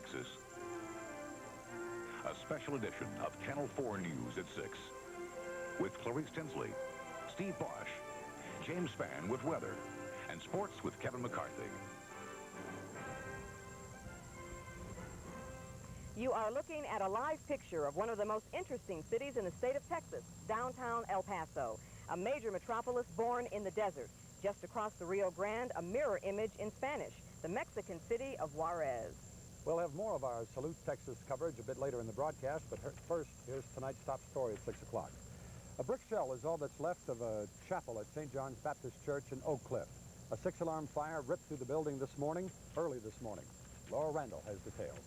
Texas. A special edition of Channel 4 News at 6 with Clarice Tinsley, Steve Bosch, James Spann with weather, and sports with Kevin McCarthy. You are looking at a live picture of one of the most interesting cities in the state of Texas, downtown El Paso, a major metropolis born in the desert. Just across the Rio Grande, a mirror image in Spanish, the Mexican city of Juarez. We'll have more of our Salute Texas coverage a bit later in the broadcast, but first, here's tonight's top story at 6 o'clock. A brick shell is all that's left of a chapel at St. John's Baptist Church in Oak Cliff. A 6-alarm fire ripped through the building early this morning. Laura Randall has details.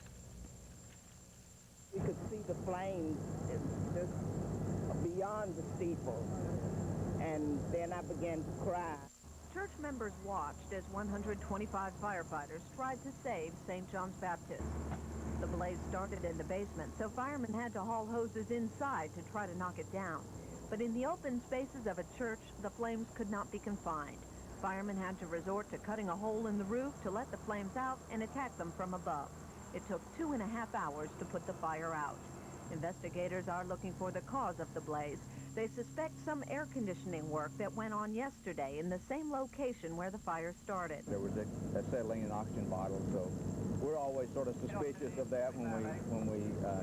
You could see the flames just beyond the steeple, and then I began to cry. Church members watched as 125 firefighters tried to save St. John's Baptist. The blaze started in the basement, so firemen had to haul hoses inside to try to knock it down. But in the open spaces of a church, the flames could not be confined. Firemen had to resort to cutting a hole in the roof to let the flames out and attack them from above. It took 2.5 hours to put the fire out. Investigators are looking for the cause of the blaze. They suspect some air conditioning work that went on yesterday in the same location where the fire started. There was a settling in oxygen bottles, so we're always sort of suspicious of that when we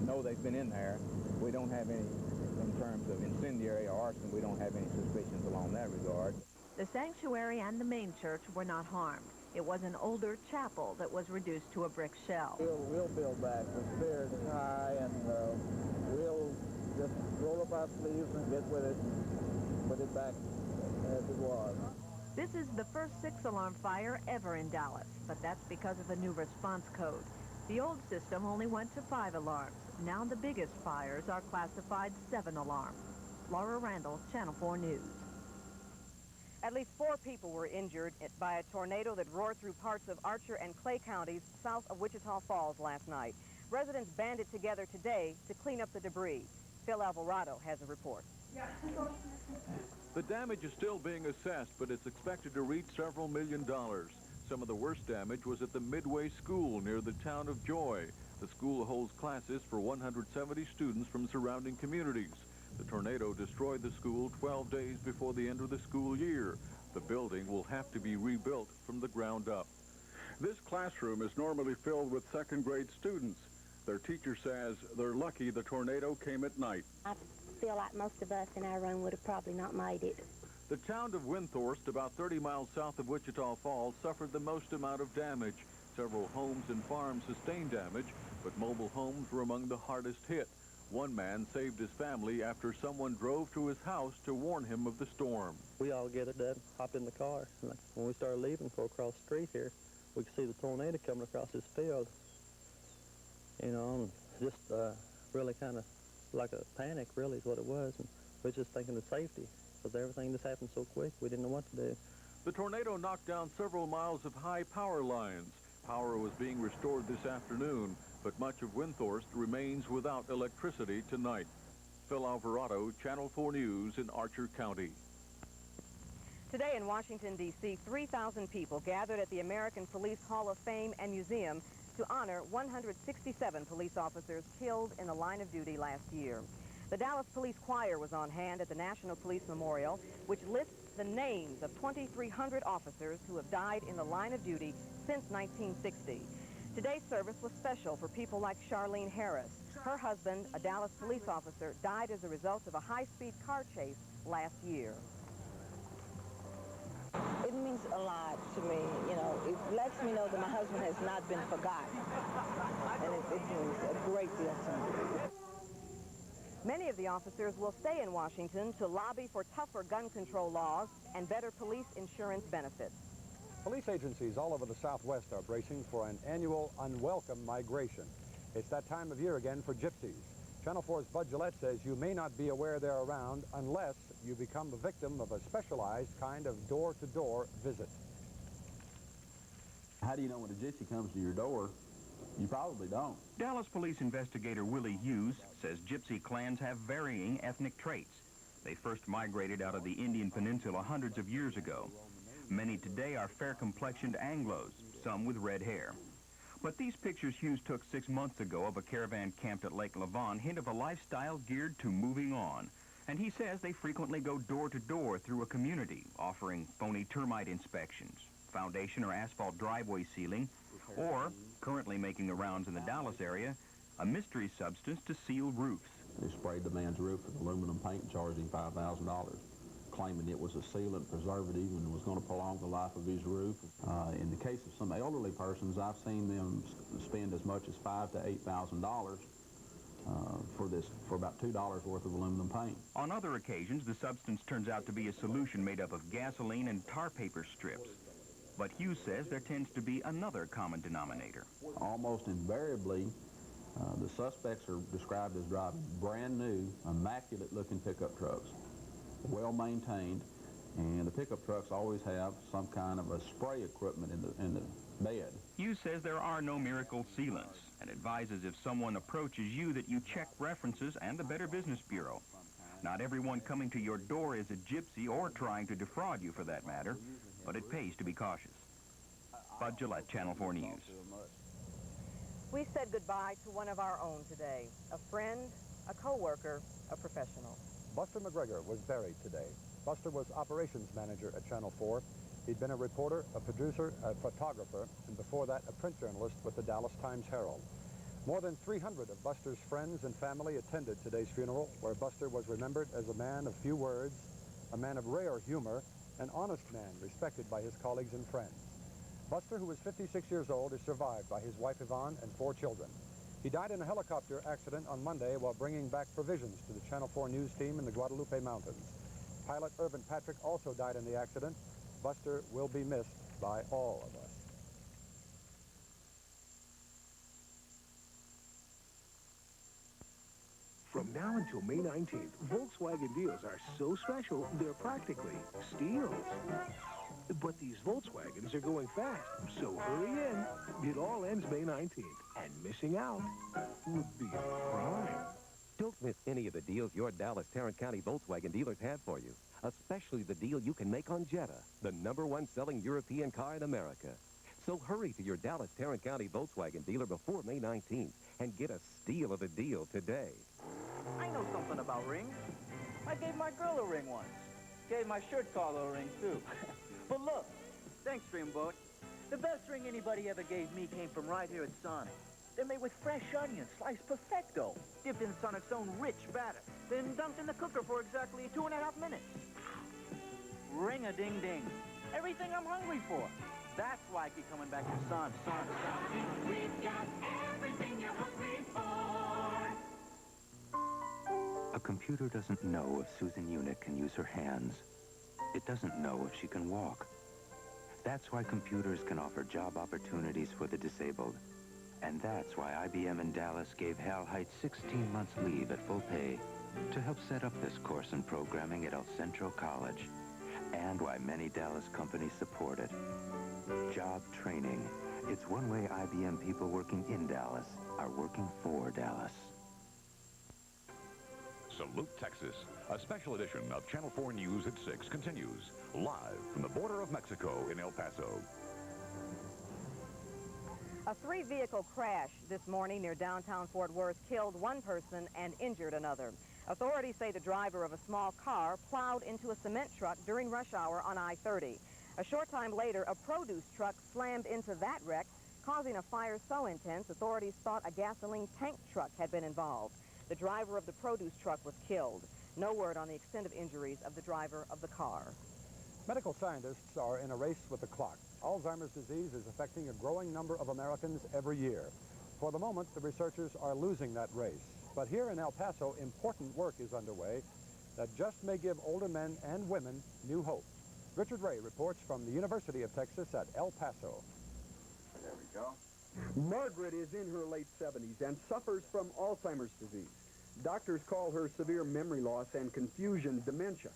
know they've been in there. We don't have any, in terms of incendiary or arson, we don't have any suspicions along that regard. The sanctuary and the main church were not harmed. It was an older chapel that was reduced to a brick shell. We'll build back. The spirit is high, and we'll just roll up our sleeves and get with it and put it back as it was. This is the first 6-alarm fire ever in Dallas, but that's because of the new response code. The old system only went to 5 alarms. Now the biggest fires are classified 7 alarms. Laura Randall, Channel 4 News. At least 4 people were injured by a tornado that roared through parts of Archer and Clay counties south of Wichita Falls last night. Residents banded together today to clean up the debris. Phil Alvarado has a report. The damage is still being assessed, but it's expected to reach several $1 million. Some of the worst damage was at the Midway School near the town of Joy. The school holds classes for 170 students from surrounding communities. The tornado destroyed the school 12 days before the end of the school year. The building will have to be rebuilt from the ground up. This classroom is normally filled with second-grade students. Their teacher says they're lucky the tornado came at night. I feel like most of us in our room would have probably not made it. The town of Windthorst, about 30 miles south of Wichita Falls, suffered the most amount of damage. Several homes and farms sustained damage, but mobile homes were among the hardest hit. One man saved his family after someone drove to his house to warn him of the storm. We all gathered up, hopped in the car. And when we started leaving for across the street here, we could see the tornado coming across this field. You know, just really kind of like a panic, really, is what it was. And we were just thinking of safety, because everything just happened so quick, we didn't know what to do. The tornado knocked down several miles of high power lines. Power was being restored this afternoon, but much of Windthorst remains without electricity tonight. Phil Alvarado, Channel 4 News in Archer County. Today in Washington, D.C., 3,000 people gathered at the American Police Hall of Fame and Museum to honor 167 police officers killed in the line of duty last year. The Dallas Police Choir was on hand at the National Police Memorial, which lists the names of 2,300 officers who have died in the line of duty since 1960. Today's service was special for people like Charlene Harris. Her husband, a Dallas police officer, died as a result of a high-speed car chase last year. It means a lot to me, you know. It lets me know that my husband has not been forgotten. And it means a great deal to me. Many of the officers will stay in Washington to lobby for tougher gun control laws and better police insurance benefits. Police agencies all over the Southwest are bracing for an annual unwelcome migration. It's that time of year again for gypsies. Channel 4's Bud Gillette says you may not be aware they're around unless you become the victim of a specialized kind of door-to-door visit. How do you know when a gypsy comes to your door? You probably don't. Dallas police investigator Willie Hughes says gypsy clans have varying ethnic traits. They first migrated out of the Indian Peninsula hundreds of years ago. Many today are fair-complexioned Anglos, some with red hair. But these pictures Hughes took 6 months ago of a caravan camped at Lake Lavon hint of a lifestyle geared to moving on. And he says they frequently go door to door through a community, offering phony termite inspections, foundation or asphalt driveway sealing, or, currently making the rounds in the Dallas area, a mystery substance to seal roofs. They sprayed the man's roof with aluminum paint and charged him $5,000, claiming it was a sealant preservative and was going to prolong the life of his roof. In the case of some elderly persons, I've seen them spend as much as $5,000 to $8,000 for about $2 worth of aluminum paint. On other occasions, the substance turns out to be a solution made up of gasoline and tar paper strips. But Hughes says there tends to be another common denominator. Almost invariably, the suspects are described as driving brand new, immaculate-looking pickup trucks, well-maintained, and the pickup trucks always have some kind of a spray equipment in the bed. Hughes says there are no miracle sealants and advises if someone approaches you that you check references and the Better Business Bureau. Not everyone coming to your door is a gypsy or trying to defraud you for that matter, but it pays to be cautious. Bud Gillette, Channel 4 News. We said goodbye to one of our own today, a friend, a co-worker, a professional. Buster McGregor was buried today. Buster was operations manager at Channel 4. He'd been a reporter, a producer, a photographer, and before that, a print journalist with the Dallas Times-Herald. More than 300 of Buster's friends and family attended today's funeral, where Buster was remembered as a man of few words, a man of rare humor, an honest man respected by his colleagues and friends. Buster, who was 56 years old, is survived by his wife Yvonne and 4 children. He died in a helicopter accident on Monday while bringing back provisions to the Channel 4 News team in the Guadalupe Mountains. Pilot Irvin Patrick also died in the accident. Buster will be missed by all of us. From now until May 19th, Volkswagen deals are so special, they're practically steals. But these Volkswagens are going fast, so hurry in. It all ends May 19th, and missing out would be a crime. Don't miss any of the deals your Dallas Tarrant County Volkswagen dealers have for you, especially the deal you can make on Jetta, the #1 selling European car in America. So hurry to your Dallas Tarrant County Volkswagen dealer before May 19th and get a steal of a deal today. I know something about rings. I gave my girl a ring once. Gave my shirt collar a ring, too. But look, thanks, Dreamboat. The best ring anybody ever gave me came from right here at Sonic. They're made with fresh onions, sliced perfecto, dipped in Sonic's own rich batter, then dunked in the cooker for exactly 2.5 minutes. Ring-a-ding-ding. Everything I'm hungry for. That's why I keep coming back to Sonic. We've got everything you're hungry for. A computer doesn't know if Susan Unick can use her hands. It doesn't know if she can walk. That's why computers can offer job opportunities for the disabled. And that's why IBM in Dallas gave Hal Height 16 months leave at full pay to help set up this course in programming at El Centro College. And why many Dallas companies support it. Job training. It's one way IBM people working in Dallas are working for Dallas. Salute, Texas. A special edition of Channel 4 News at 6 continues live from the border of Mexico in El Paso. A 3-vehicle crash this morning near downtown Fort Worth killed one person and injured another. Authorities say the driver of a small car plowed into a cement truck during rush hour on I-30. A short time later, a produce truck slammed into that wreck, causing a fire so intense authorities thought a gasoline tank truck had been involved. The driver of the produce truck was killed. No word on the extent of injuries of the driver of the car. Medical scientists are in a race with the clock. Alzheimer's disease is affecting a growing number of Americans every year. For the moment, the researchers are losing that race. But here in El Paso, important work is underway that just may give older men and women new hope. Richard Ray reports from the University of Texas at El Paso. There we go. Margaret is in her late 70s and suffers from Alzheimer's disease. Doctors call her severe memory loss and confusion dementia.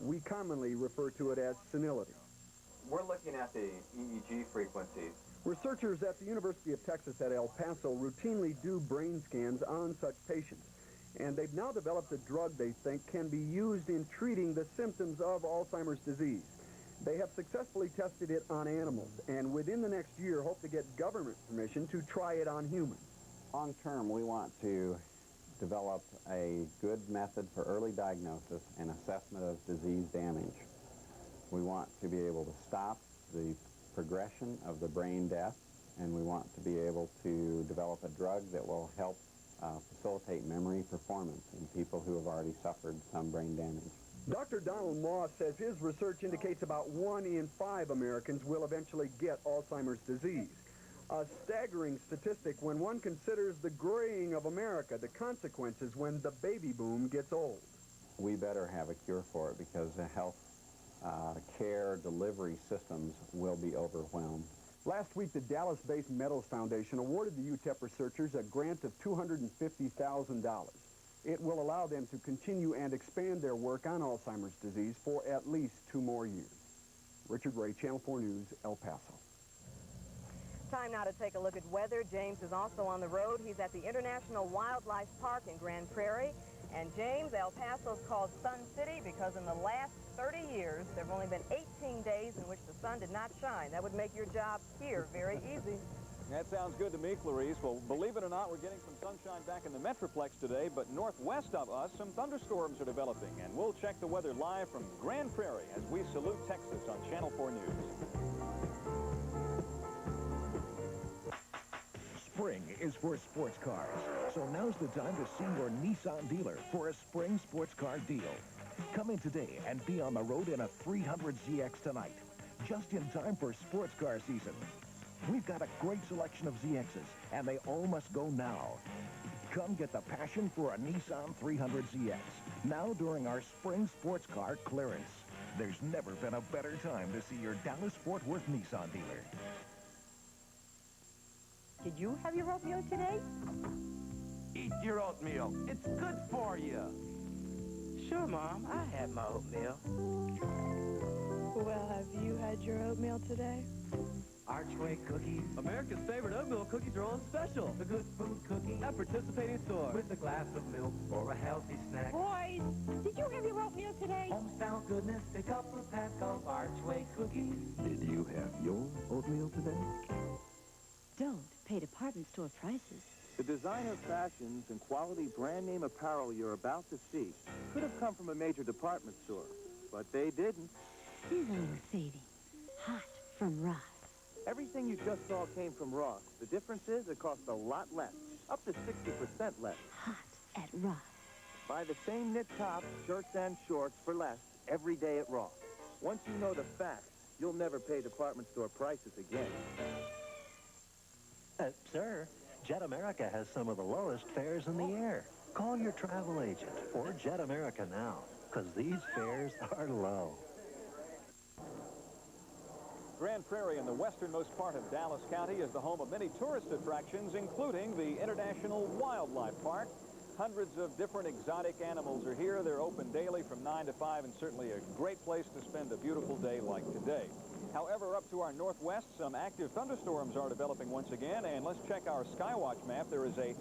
We commonly refer to it as senility. We're looking at the EEG frequencies. Researchers at the University of Texas at El Paso routinely do brain scans on such patients. And they've now developed a drug they think can be used in treating the symptoms of Alzheimer's disease. They have successfully tested it on animals, and within the next year hope to get government permission to try it on humans. Long term, we want to develop a good method for early diagnosis and assessment of disease damage. We want to be able to stop the progression of the brain death, and we want to be able to develop a drug that will help facilitate memory performance in people who have already suffered some brain damage. Dr. Donald Moss says his research indicates about 1 in 5 Americans will eventually get Alzheimer's disease. A staggering statistic when one considers the graying of America, the consequences when the baby boom gets old. We better have a cure for it because the health care delivery systems will be overwhelmed. Last week, the Dallas-based Meadows Foundation awarded the UTEP researchers a grant of $250,000. It will allow them to continue and expand their work on Alzheimer's disease for at least 2 more years. Richard Ray, Channel 4 News, El Paso. Time now to take a look at weather. James is also on the road. He's at the International Wildlife Park in Grand Prairie. And James, El Paso's called Sun City because in the last 30 years, there have only been 18 days in which the sun did not shine. That would make your job here very easy. That sounds good to me, Clarice. Well, believe it or not, we're getting some sunshine back in the Metroplex today, but northwest of us, some thunderstorms are developing. And we'll check the weather live from Grand Prairie as we salute Texas on Channel 4 News. Spring is for sports cars, so now's the time to see your Nissan dealer for a spring sports car deal. Come in today and be on the road in a 300ZX tonight, just in time for sports car season. We've got a great selection of ZXs, and they all must go now. Come get the passion for a Nissan 300ZX, now during our spring sports car clearance. There's never been a better time to see your Dallas-Fort Worth Nissan dealer. Did you have your oatmeal today? Eat your oatmeal. It's good for you. Sure, Mom. I had my oatmeal. Well, have you had your oatmeal today? Archway cookies. America's favorite oatmeal cookies are on special. The good food cookie. At participating stores. With a glass of milk or a healthy snack. Boys, did you have your oatmeal today? Homestyle goodness, pick up a pack of Archway cookies. Did you have your oatmeal today? Don't pay department store prices. The designer fashions and quality brand name apparel you're about to see could have come from a major department store, but they didn't. Here's a little savings. Hot from Ross. Everything you just saw came from Ross. The difference is it costs a lot less, up to 60% less. Hot at Ross. Buy the same knit tops, shirts, and shorts for less every day at Ross. Once you know the facts, you'll never pay department store prices again. Sir, Jet America has some of the lowest fares in the air. Call your travel agent or Jet America now, because these fares are low. Grand Prairie in the westernmost part of Dallas County is the home of many tourist attractions, including the International Wildlife Park. Hundreds of different exotic animals are here. They're open daily from 9 to 5 and certainly a great place to spend a beautiful day like today. However, up to our northwest, some active thunderstorms are developing once again, and let's check our Skywatch map. There is a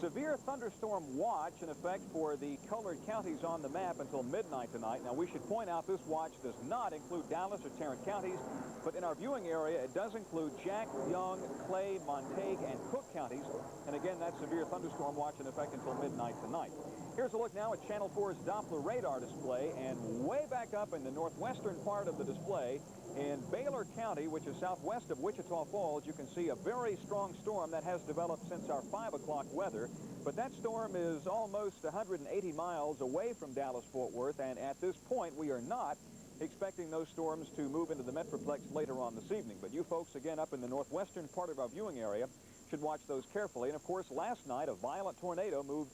severe thunderstorm watch in effect for the colored counties on the map until midnight tonight. Now, we should point out this watch does not include Dallas or Tarrant counties, but in our viewing area, it does include Jack, Young, Clay, Montague, and Cook counties. And again, that severe thunderstorm watch in effect until midnight tonight. Here's a look now at Channel 4's Doppler radar display, and way back up in the northwestern part of the display, in Baylor County, which is southwest of Wichita Falls, you can see a very strong storm that has developed since our 5 o'clock weather. But that storm is almost 180 miles away from Dallas-Fort Worth, and at this point, we are not expecting those storms to move into the Metroplex later on this evening. But you folks, again, up in the northwestern part of our viewing area, should watch those carefully. And, of course, last night, a violent tornado moved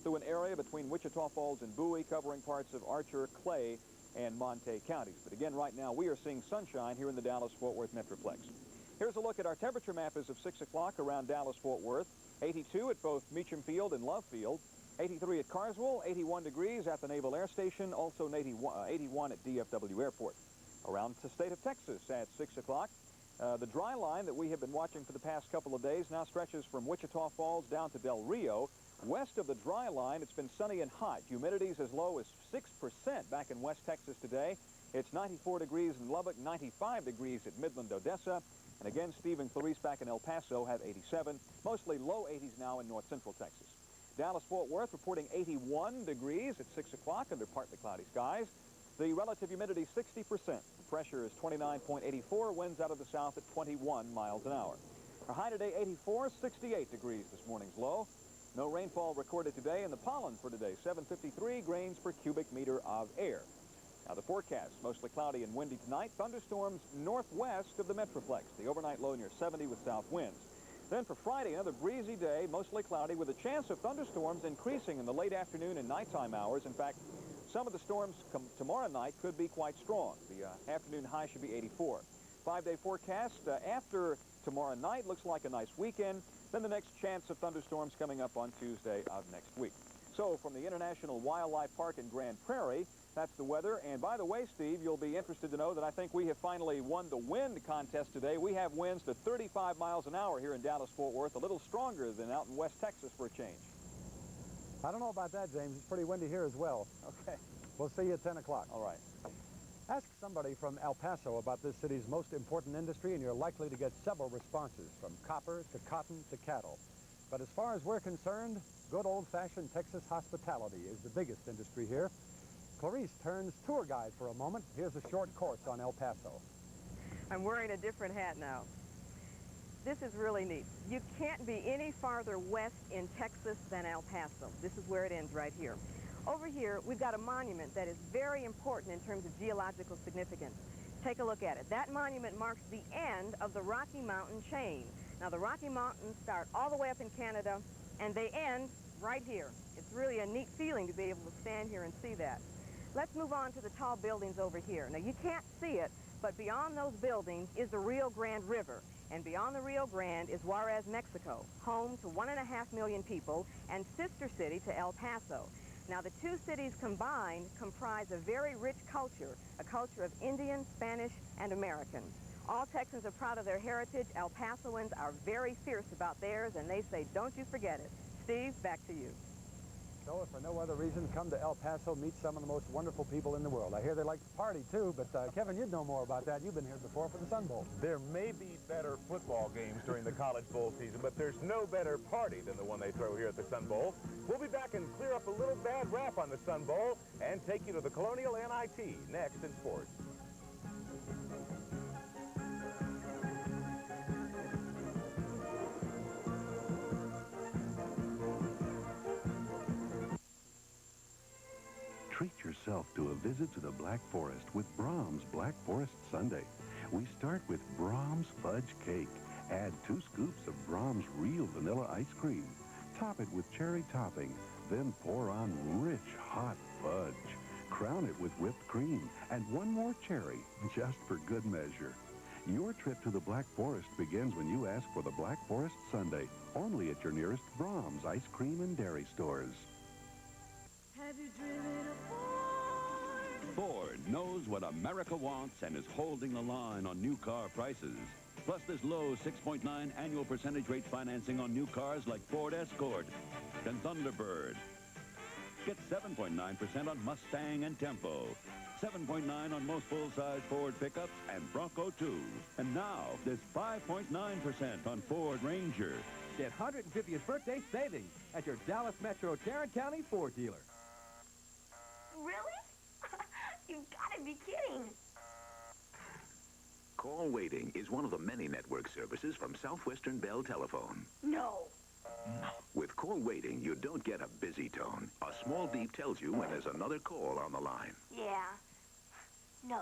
through an area between Wichita Falls and Bowie, covering parts of Archer, Clay, and Montague counties. But again, right now, we are seeing sunshine here in the Dallas-Fort Worth Metroplex. Here's a look at our temperature map as of 6 o'clock around Dallas-Fort Worth. 82 at both Meacham Field and Love Field. 83 at Carswell, 81 degrees at the Naval Air Station, also 81 at DFW Airport. Around the state of Texas at 6 o'clock. The dry line that we have been watching for the past couple of days now stretches from Wichita Falls down to Del Rio. West of the dry line, it's been sunny and hot. Humidity's as low as 6% back in West Texas today. It's 94 degrees in Lubbock, 95 degrees at Midland, Odessa. And again, Steve and Clarice back in El Paso have 87. Mostly low 80s now in north central Texas. Dallas-Fort Worth reporting 81 degrees at 6 o'clock under partly cloudy skies. The relative humidity 60%. The pressure is 29.84. Winds out of the south at 21 miles an hour. Our high today 84, 68 degrees this morning's low. No rainfall recorded today, and the pollen for today 753 grains per cubic meter of air. Now the forecast, mostly cloudy and windy tonight. Thunderstorms northwest of the Metroplex. The overnight low near 70 with south winds. Then for Friday, another breezy day, mostly cloudy with a chance of thunderstorms increasing in the late afternoon and nighttime hours. In fact, some of the storms tomorrow night could be quite strong. The afternoon high should be 84. 5-day forecast after tomorrow night looks like a nice weekend. Then the next chance of thunderstorms coming up on Tuesday of next week. So from the International Wildlife Park in Grand Prairie, that's the weather. And by the way, Steve, you'll be interested to know that I think we have finally won the wind contest today. We have winds to 35 miles an hour here in Dallas-Fort Worth, a little stronger than out in West Texas for a change. I don't know about that, James. It's pretty windy here as well. Okay. We'll see you at 10 o'clock. All right. Ask somebody from El Paso about this city's most important industry, and you're likely to get several responses, from copper to cotton to cattle. But as far as we're concerned, good old-fashioned Texas hospitality is the biggest industry here. Clarice turns tour guide for a moment. Here's a short course on El Paso. I'm wearing a different hat now. This is really neat. You can't be any farther west in Texas than El Paso. This is where it ends right here. Over here, we've got a monument that is very important in terms of geological significance. Take a look at it. That monument marks the end of the Rocky Mountain chain. Now, the Rocky Mountains start all the way up in Canada, and they end right here. It's really a neat feeling to be able to stand here and see that. Let's move on to the tall buildings over here. Now, you can't see it, but beyond those buildings is the Rio Grande River. And beyond the Rio Grande is Juarez, Mexico, home to 1.5 million people and sister city to El Paso. Now, the two cities combined comprise a very rich culture, a culture of Indian, Spanish, and American. All Texans are proud of their heritage. El Pasoans are very fierce about theirs, and they say, don't you forget it. Steve, back to you. So, if for no other reason, come to El Paso, meet some of the most wonderful people in the world. I hear they like to party, too, but Kevin, you'd know more about that. You've been here before for the Sun Bowl. There may be better football games during the College Bowl season, but there's no better party than the one they throw here at the Sun Bowl. We'll be back and clear up a little bad rap on the Sun Bowl and take you to the Colonial NIT next in sports. Treat yourself to a visit to the Black Forest with Brahms Black Forest Sundae. We start with Brahms Fudge Cake. Add 2 scoops of Brahms Real Vanilla Ice Cream. Top it with cherry topping. Then pour on rich, hot fudge. Crown it with whipped cream and 1 more cherry, just for good measure. Your trip to the Black Forest begins when you ask for the Black Forest Sundae, only at your nearest Brahms ice cream and dairy stores. Have you driven a Ford knows what America wants and is holding the line on new car prices. Plus this low 6.9 annual percentage rate financing on new cars like Ford Escort and Thunderbird. Get 7.9% on Mustang and Tempo. 7.9 on most full-size Ford pickups and Bronco too. And now there's 5.9% on Ford Ranger. Get 150th birthday savings at your Dallas Metro Tarrant County Ford dealer. Really? You've got to be kidding. Call waiting is one of the many network services from Southwestern Bell Telephone. No. With call waiting, you don't get a busy tone. A small beep tells you when there's another call on the line. Yeah. No.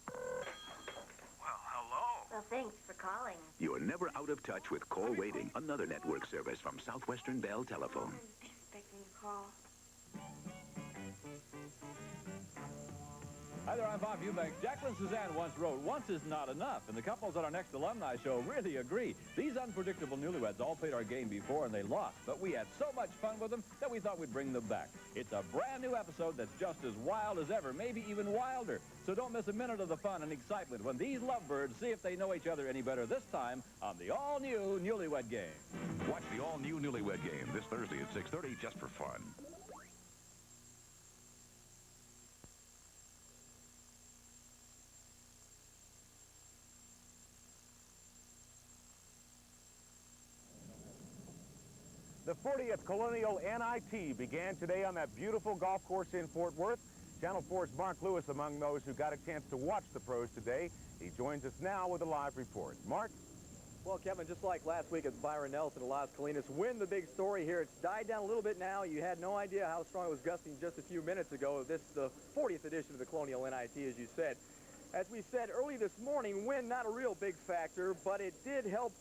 Well, hello. Well, thanks for calling. You're never out of touch with call waiting, another network service from Southwestern Bell Telephone. I wasn't expecting a call. Hi there, I'm Bob Eubanks. Jacqueline Suzanne once wrote, "Once is not enough," and the couples at our next alumni show really agree. These unpredictable newlyweds all played our game before and they lost, but we had so much fun with them that we thought we'd bring them back. It's a brand new episode that's just as wild as ever, maybe even wilder. So don't miss a minute of the fun and excitement when these lovebirds see if they know each other any better this time on the all-new Newlywed Game. Watch the all-new Newlywed Game this Thursday at 6:30 just for fun. The 40th Colonial NIT began today on that beautiful golf course in Fort Worth. Channel 4's Mark Lewis among those who got a chance to watch the pros today. He joins us now with a live report. Mark? Well, Kevin, just like last week at Byron Nelson and Las Colinas win the big story here. It's died down a little bit now. You had no idea how strong it was gusting just a few minutes ago. This is the 40th edition of the Colonial NIT, as you said. As we said early this morning, wind not a real big factor, but it did help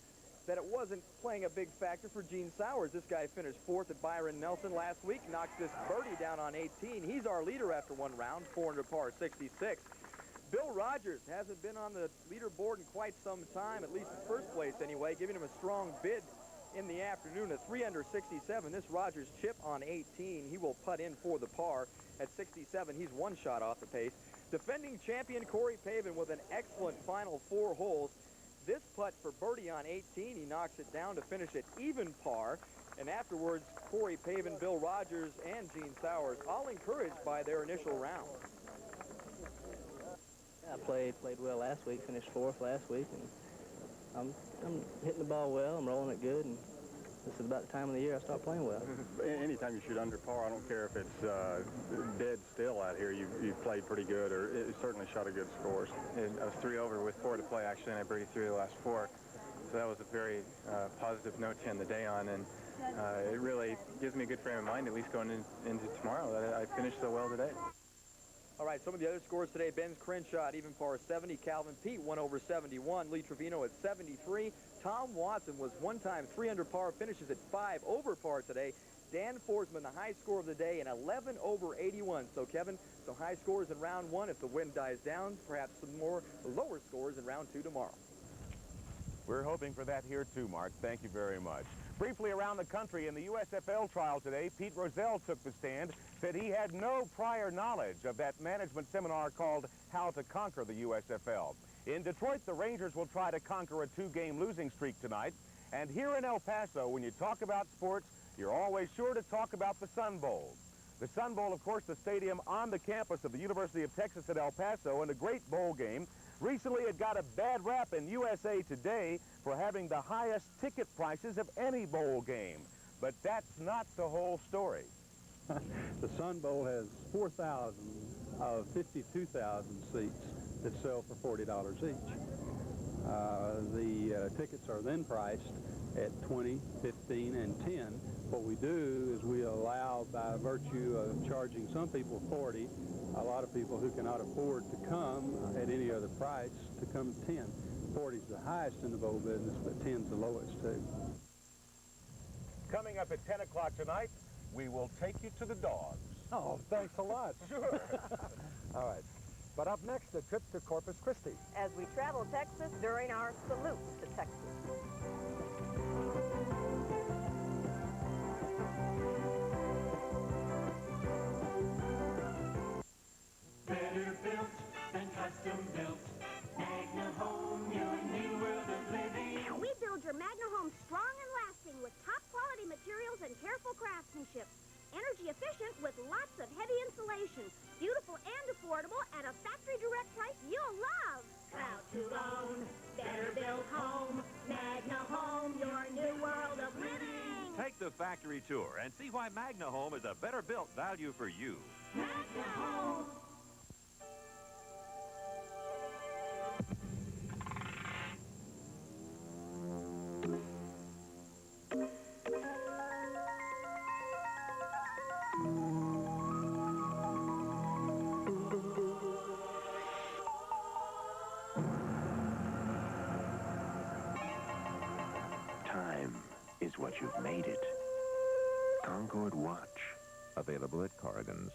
that it wasn't playing a big factor for Gene Sowers. This guy finished 4th at Byron Nelson last week, knocked this birdie down on 18. He's our leader after one round, 400 par 66. Bill Rogers hasn't been on the leaderboard in quite some time, at least in first place anyway, giving him a strong bid in the afternoon at 3 under 67. This Rogers chip on 18. He will putt in for the par. At 67, he's one shot off the pace. Defending champion Corey Pavin with an excellent final 4 holes. This putt for birdie on 18, he knocks it down to finish at even par. And afterwards, Corey Pavin, Bill Rogers, and Gene Sowers, all encouraged by their initial round. I played well last week, finished 4th last week, and I'm hitting the ball well, I'm rolling it good, and this is about the time of the year I start playing well. Anytime you shoot under par, I don't care if it's dead still out here, you've played pretty good, or it certainly shot a good score. I was 3 over with 4 to play, actually, and I birdied 3 of the last 4. So that was a very positive note to end the day on, and it really gives me a good frame of mind, at least going into tomorrow, that I finished so well today. All right, some of the other scores today. Ben Crenshaw at even par 70. Calvin Pete 1 over 71. Lee Trevino at 73. Tom Watson was one-time 3 under par, finishes at 5 over par today. Dan Forsman, the high score of the day, an 11 over 81. So, Kevin, some high scores in round 1. If the wind dies down, perhaps some more lower scores in round 2 tomorrow. We're hoping for that here too, Mark. Thank you very much. Briefly around the country, in the USFL trial today, Pete Rozelle took the stand, said he had no prior knowledge of that management seminar called How to Conquer the USFL. In Detroit, the Rangers will try to conquer a 2-game losing streak tonight. And here in El Paso, when you talk about sports, you're always sure to talk about the Sun Bowl. The Sun Bowl, of course, the stadium on the campus of the University of Texas at El Paso, and a great bowl game. Recently, it got a bad rap in USA Today for having the highest ticket prices of any bowl game. But that's not the whole story. The Sun Bowl has 4,000 of 52,000 seats that sell for $40 each. The tickets are then priced at $20, $15, and $10. What we do is we allow, by virtue of charging some people $40, a lot of people who cannot afford to come at any other price to come to 10. 40 is the highest in the bowl business, but 10 is the lowest too. Coming up at 10 o'clock tonight, we will take you to the dogs. Oh, thanks a lot. Sure. All right. But up next, a trip to Corpus Christi. As we travel Texas during our salute to Texas. Better built than custom built. Magna Home, your new world of living. We build your Magna Home strong and lasting with top quality materials and careful craftsmanship. Energy efficient with lots of heavy insulation. Beautiful and affordable at a factory direct price you'll love. Proud to own, better built home. Magna Home, your new world of living. Take the factory tour and see why Magna Home is a better built value for you. Magna Home. Time is what you've made it. Concord Watch. Available at Corrigan's.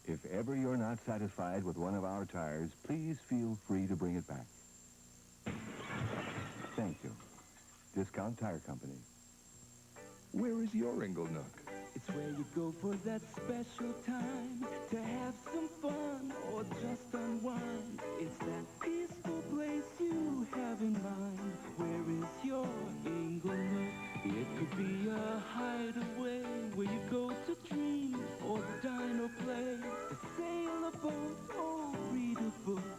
If ever you're not satisfied with one of our tires, please feel free to bring it back. Thank you. Discount Tire Company. Where is your Ingle Nook? It's where you go for that special time to have some fun or just unwind. It's that peaceful place you have in mind. Where is your Ingle Nook? It could be a hideaway where you go to dream or dine or play, to sail a boat or read a book.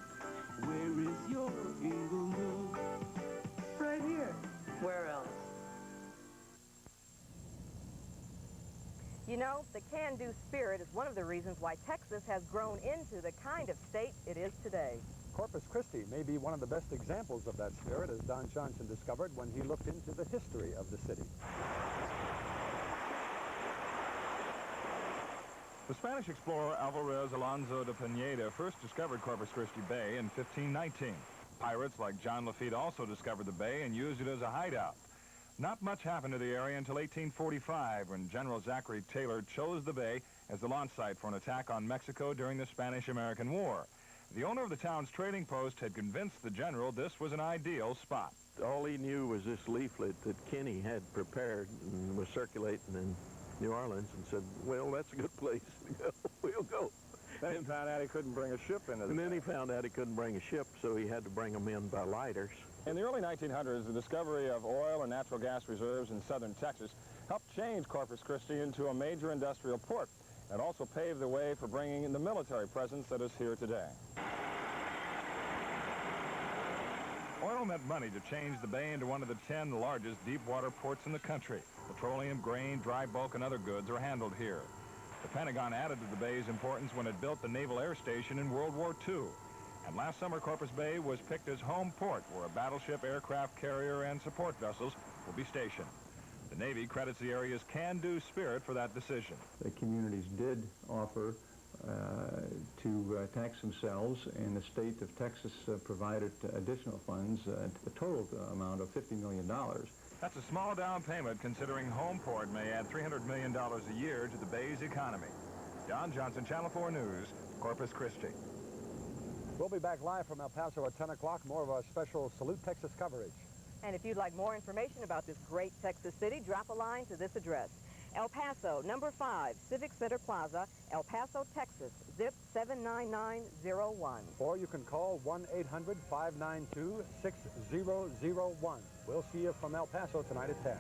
Where is your Ingle Nook? Right here. Where else? know, the can-do spirit is one of the reasons why Texas has grown into the kind of state it is today. Corpus Christi may be one of the best examples of that spirit, as Don Johnson discovered when he looked into the history of the city. The Spanish explorer Alvarez Alonso de Pineda first discovered Corpus Christi Bay in 1519. Pirates like John Lafitte also discovered the bay and used it as a hideout. Not much happened to the area until 1845, when General Zachary Taylor chose the bay as the launch site for an attack on Mexico during the Spanish-American War. The owner of the town's trading post had convinced the general this was an ideal spot. All he knew was this leaflet that Kenny had prepared and was circulating in New Orleans, and said, well, that's a good place to go. We'll go. Then he found out he couldn't bring a ship into the And then bay. he found out he couldn't bring a ship, so he had to bring them in by lighters. In the early 1900s, the discovery of oil and natural gas reserves in southern Texas helped change Corpus Christi into a major industrial port. It also paved the way for bringing in the military presence that is here today. Oil meant money to change the bay into one of the 10 largest deep-water ports in the country. Petroleum, grain, dry bulk, and other goods are handled here. The Pentagon added to the bay's importance when it built the Naval Air Station in World War II. And last summer, Corpus Bay was picked as home port, where a battleship, aircraft carrier, and support vessels will be stationed. The Navy credits the area's can-do spirit for that decision. The communities did offer to tax themselves, and the state of Texas provided additional funds, a total amount of $50 million. That's a small down payment, considering home port may add $300 million a year to the bay's economy. Don Johnson, Channel 4 News, Corpus Christi. We'll be back live from El Paso at 10 o'clock, more of our special Salute Texas coverage. And if you'd like more information about this great Texas city, drop a line to this address. El Paso, number 5, Civic Center Plaza, El Paso, Texas, zip 79901. Or you can call 1-800-592-6001. We'll see you from El Paso tonight at 10.